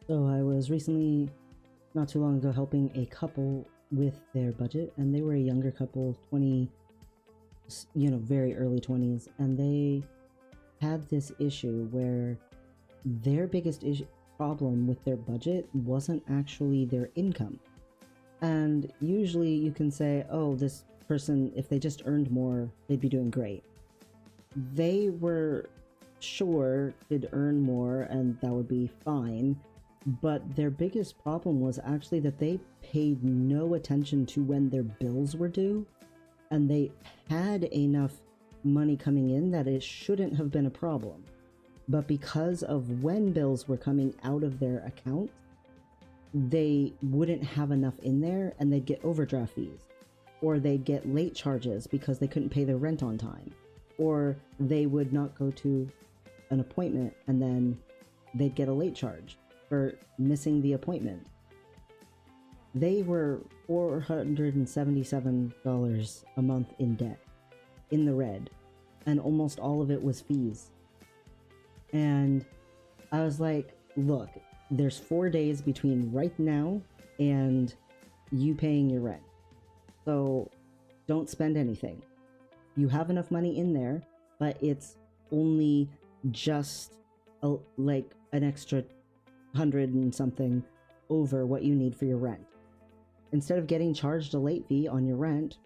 So I was recently, not too long ago, helping a couple with their budget, and they were a younger couple, 20, very early 20s, and they had this issue where their biggest problem with their budget wasn't actually their income. And usually you can say, oh, this person, if they just earned more, they'd be doing great. They were sure they'd earn more and that would be fine, but their biggest problem was actually that they paid no attention to when their bills were due, and they had enough money coming in that it shouldn't have been a problem. But because of when bills were coming out of their account, they wouldn't have enough in there and they'd get overdraft fees, or they'd get late charges because they couldn't pay their rent on time, or they would not go to an appointment and then they'd get a late charge for missing the appointment. They were $477 a month in debt, in the red, and almost all of it was fees. And I was like, look, there's 4 days between right now and you paying your rent. So don't spend anything. You have enough money in there, but it's only just like an extra 100 and something over what you need for your rent. Instead of getting charged a late fee on your rent,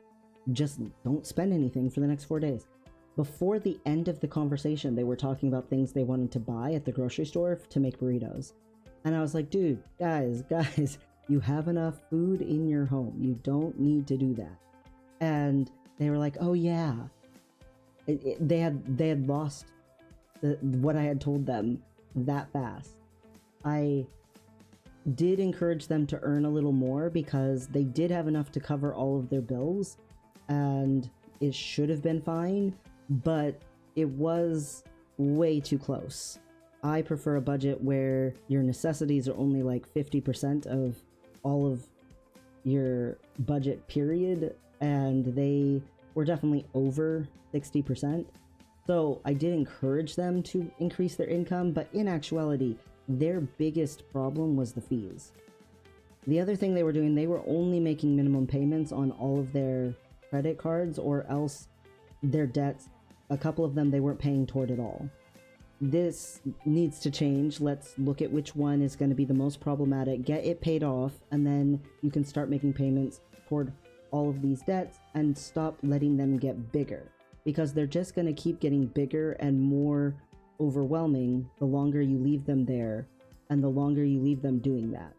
just don't spend anything for the next 4 days. Before the end of the conversation, they were talking about things they wanted to buy at the grocery store to make burritos. And I was like, dude, guys, you have enough food in your home. You don't need to do that. And they were like, oh yeah. They had lost what I had told them that fast. I did encourage them to earn a little more because they did have enough to cover all of their bills, and it should have been fine, but it was way too close. I prefer a budget where your necessities are only like 50% of all of your budget, period, and they were definitely over 60%. So I did encourage them to increase their income, but in actuality, their biggest problem was the fees. The other thing they were doing, they were only making minimum payments on all of their credit cards, or else their debts, a couple of them they weren't paying toward at all. This needs to change. Let's look at which one is going to be the most problematic, get it paid off, and then you can start making payments toward all of these debts and stop letting them get bigger, because they're just going to keep getting bigger and more overwhelming the longer you leave them there and the longer you leave them doing that.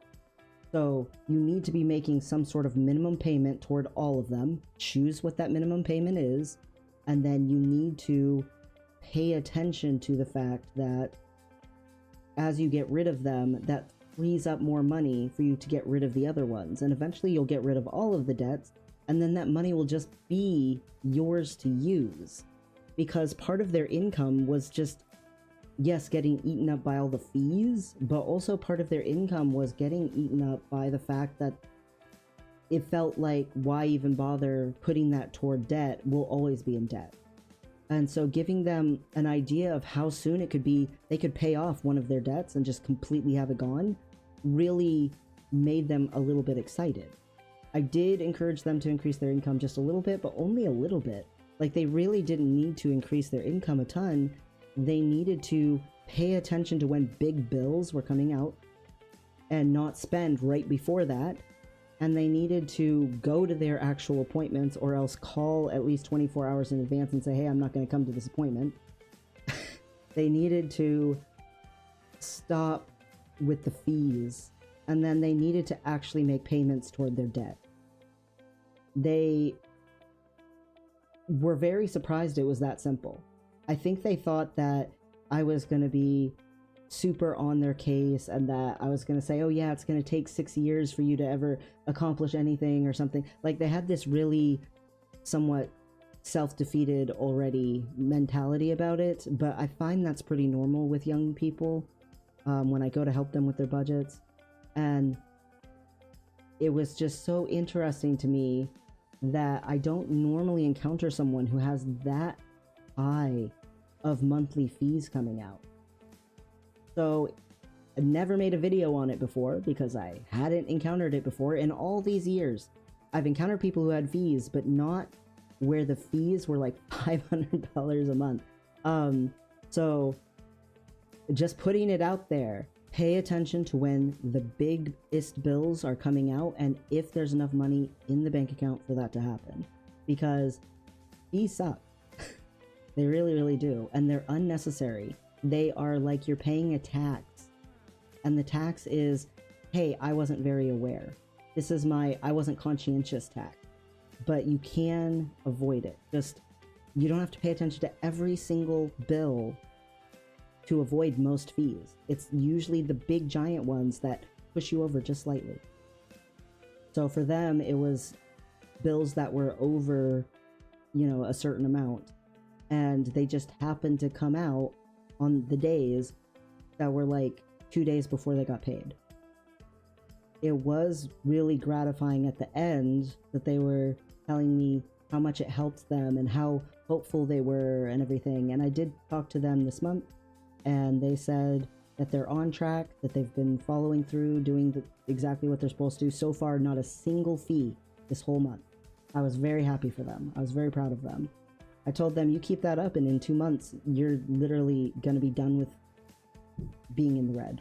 So you need to be making some sort of minimum payment toward all of them. Choose what that minimum payment is, and then you need to pay attention to the fact that as you get rid of them, that frees up more money for you to get rid of the other ones, and eventually you'll get rid of all of the debts, and then that money will just be yours to use, because part of their income was just, yes, getting eaten up by all the fees, but also part of their income was getting eaten up by the fact that it felt like, why even bother putting that toward debt? We'll always be in debt. And so giving them an idea of how soon it could be they could pay off one of their debts and just completely have it gone really made them a little bit excited. I did encourage them to increase their income just a little bit, but only a little bit. Like, they really didn't need to increase their income a ton. They needed to pay attention to when big bills were coming out and not spend right before that. And they needed to go to their actual appointments, or else call at least 24 hours in advance and say, hey, I'm not going to come to this appointment. They needed to stop with the fees, and then they needed to actually make payments toward their debt. They were very surprised it was that simple. I think they thought that I was going to be super on their case and that I was going to say, oh yeah, it's going to take 6 years for you to ever accomplish anything or something. Like, they had this really somewhat self-defeated already mentality about it, but I find that's pretty normal with young people when I go to help them with their budgets. And it was just so interesting to me that I don't normally encounter someone who has that high of monthly fees coming out. So I never made a video on it before because I hadn't encountered it before in all these years. I've encountered people who had fees, but not where the fees were like $500 a month. So just putting it out there, pay attention to when the biggest bills are coming out and if there's enough money in the bank account for that to happen. Because fees suck. They really, really do. And they're unnecessary. They are like you're paying a tax. And the tax is, hey, I wasn't very aware. This is my I wasn't conscientious tax. But you can avoid it. Just, you don't have to pay attention to every single bill to avoid most fees. It's usually the big giant ones that push you over just slightly. So for them, it was bills that were over, you know, a certain amount. And they just happened to come out on the days that were like 2 days before they got paid. It was really gratifying at the end that they were telling me how much it helped them and how hopeful they were and everything. And I did talk to them this month, and they said that they're on track, that they've been following through, doing exactly what they're supposed to. So far, not a single fee this whole month. I was very happy for them. I was very proud of them. I told them, you keep that up and in 2 months, you're literally going to be done with being in the red.